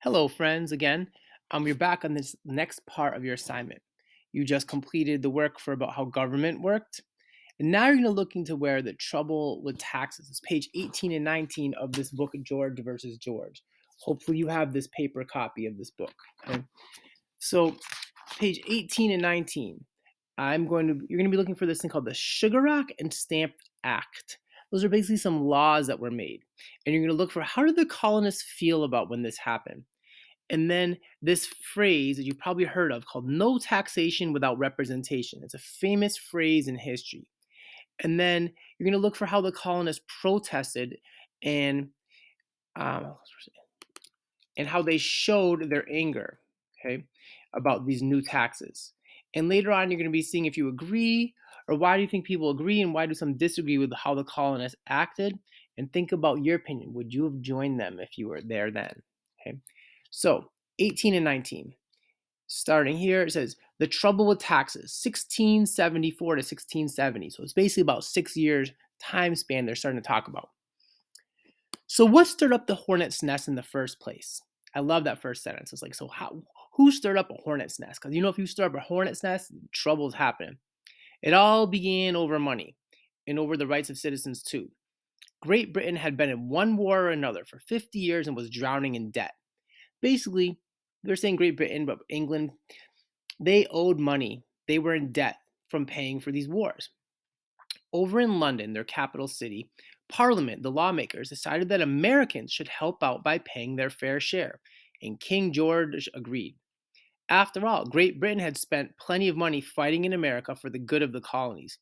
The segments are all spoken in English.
Hello, friends, again. You're back on this next part of your assignment. You just completed the work for about how government worked. And now you're going to look into where the trouble with taxes is page 18 and 19 of this book, George versus George. Hopefully, you have this paper copy of this book. Okay? So, page 18 and 19, you're going to be looking for this thing called the Sugar Act and Stamp Act. Those are basically some laws that were made. And you're going to look for how did the colonists feel about when this happened? And then this phrase that you've probably heard of called no taxation without representation. It's a famous phrase in history. And then you're going to look for how the colonists protested and um, and how they showed their anger, okay, about these new taxes. And later on, you're going to be seeing if you agree or why do you think people agree and why do some disagree with how the colonists acted. And think about your opinion. Would you have joined them if you were there then? Okay. So 18 and 19. Starting here, it says the trouble with taxes, 1674 to 1670. So it's basically about 6 years time span they're starting to talk about. So what stirred up the hornet's nest in the first place? I love that first sentence. It's like, so who stirred up a hornet's nest? Because if you stir up a hornet's nest, trouble's happening. It all began over money and over the rights of citizens too. Great Britain had been in one war or another for 50 years and was drowning in debt. Basically, they're saying Great Britain, but England, they owed money. They were in debt from paying for these wars. Over in London, their capital city, Parliament, the lawmakers, decided that Americans should help out by paying their fair share, and King George agreed. After all, Great Britain had spent plenty of money fighting in America for the good of the colonies.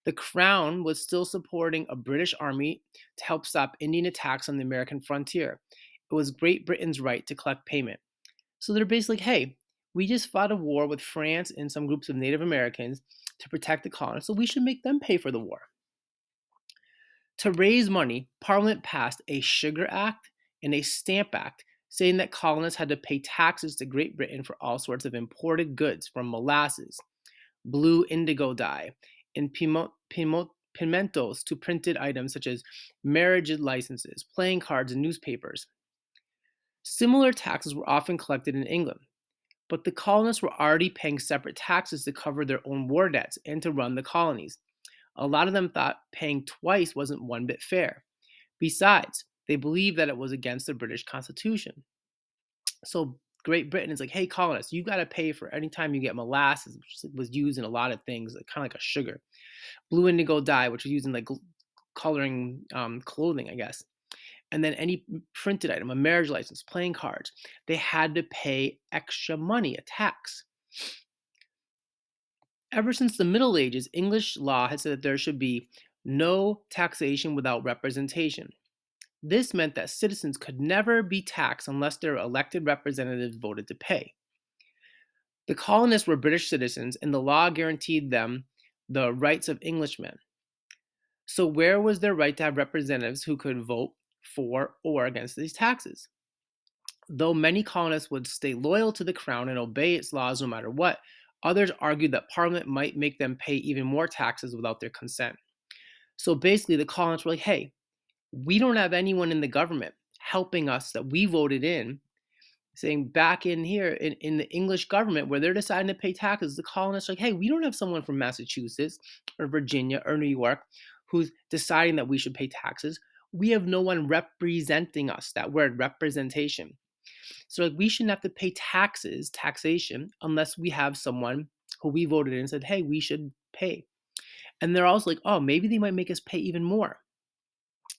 The Crown was still supporting a British army to help stop Indian attacks on the American frontier. It was Great Britain's right to collect payment. So they're basically like, hey, we just fought a war with France and some groups of Native Americans to protect the colonists, so we should make them pay for the war. To raise money, Parliament passed a Sugar Act and a Stamp Act saying that colonists had to pay taxes to Great Britain for all sorts of imported goods from molasses, blue indigo dye, and pimentos to printed items such as marriage licenses, playing cards, and newspapers. Similar taxes were often collected in England, but the colonists were already paying separate taxes to cover their own war debts and to run the colonies. A lot of them thought paying twice wasn't one bit fair. Besides, they believed that it was against the British Constitution. So Great Britain is like, hey, colonists, you got to pay for any time you get molasses, which was used in a lot of things, kind of like a sugar. Blue indigo dye, which was used in like coloring clothing, I guess. And then any printed item, a marriage license, playing cards, they had to pay extra money, a tax. Ever since the Middle Ages, English law has said that there should be no taxation without representation. This meant that citizens could never be taxed unless their elected representatives voted to pay. The colonists were British citizens, and the law guaranteed them the rights of Englishmen. So, where was their right to have representatives who could vote for or against these taxes? Though many colonists would stay loyal to the crown and obey its laws no matter what, others argued that Parliament might make them pay even more taxes without their consent. So basically, the colonists were like, hey, we don't have anyone in the government helping us that we voted in, saying back in here in the English government where they're deciding to pay taxes, the colonists are like, hey, we don't have someone from Massachusetts or Virginia or New York who's deciding that we should pay taxes. We have no one representing us, that word representation. So like we shouldn't have to pay taxation, unless we have someone who we voted in and said, hey, we should pay. And they're also like, oh, maybe they might make us pay even more.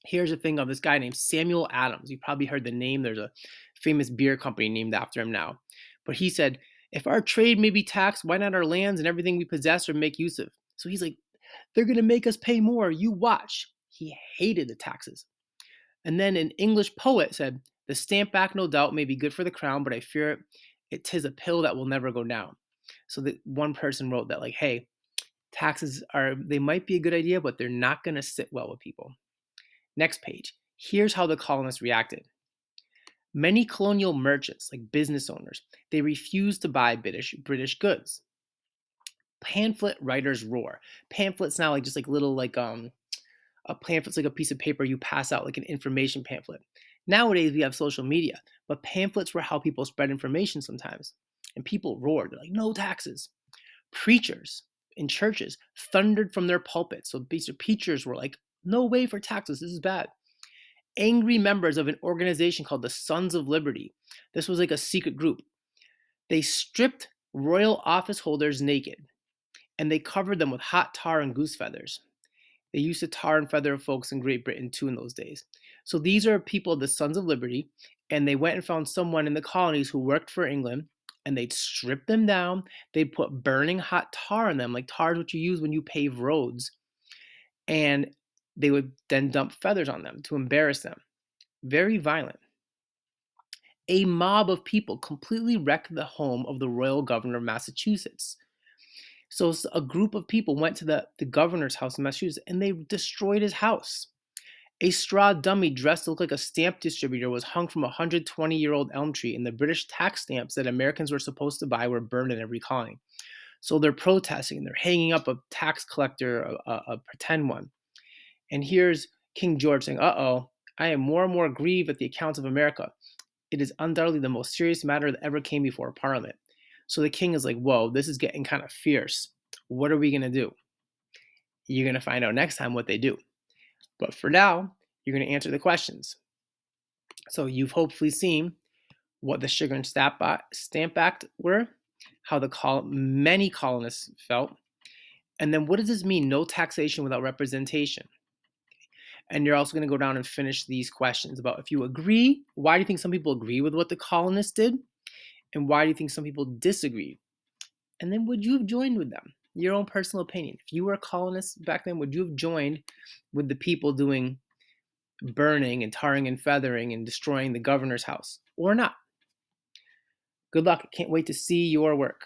Here's a thing of this guy named Samuel Adams. You probably heard the name. There's a famous beer company named after him now. But he said, if our trade may be taxed, why not our lands and everything we possess or make use of? So he's like, they're going to make us pay more. You watch. He hated the taxes. And then an English poet said, the Stamp Act no doubt may be good for the crown, but I fear it 'tis a pill that will never go down. So that one person wrote that like, hey, they might be a good idea, but they're not going to sit well with people. Next page. Here's how the colonists reacted. Many colonial merchants, like business owners, they refused to buy British goods. Pamphlet writers roar. Pamphlets now like just like little like a pamphlet's like a piece of paper you pass out like an information pamphlet. Nowadays, we have social media, but pamphlets were how people spread information sometimes. And people roared, they're like, no taxes. Preachers in churches thundered from their pulpits. So these preachers were like, no way for taxes, this is bad. Angry members of an organization called the Sons of Liberty. This was like a secret group. They stripped royal office holders naked and they covered them with hot tar and goose feathers. They used to tar and feather folks in Great Britain too in those days. So these are people, the Sons of Liberty, and they went and found someone in the colonies who worked for England, and they'd strip them down. They'd put burning hot tar on them, like tar is what you use when you pave roads, and they would then dump feathers on them to embarrass them. Very violent. A mob of people completely wrecked the home of the royal governor of Massachusetts. So a group of people went to the governor's house in Massachusetts and they destroyed his house. A straw dummy dressed to look like a stamp distributor was hung from a 120-year-old elm tree, and the British tax stamps that Americans were supposed to buy were burned in every colony. So they're protesting and they're hanging up a tax collector, a pretend one. And here's King George saying, uh-oh, I am more and more grieved at the accounts of America. It is undoubtedly the most serious matter that ever came before Parliament. So the king is like, whoa, this is getting kind of fierce. What are we going to do? You're going to find out next time what they do. But for now, you're going to answer the questions. So you've hopefully seen what the Sugar and Stamp Act were, how many colonists felt, and then what does this mean, no taxation without representation? And you're also going to go down and finish these questions about if you agree, why do you think some people agree with what the colonists did? And why do you think some people disagree? And then would you have joined with them? Your own personal opinion. If you were a colonist back then, would you have joined with the people doing burning and tarring and feathering and destroying the governor's house or not? Good luck. I can't wait to see your work.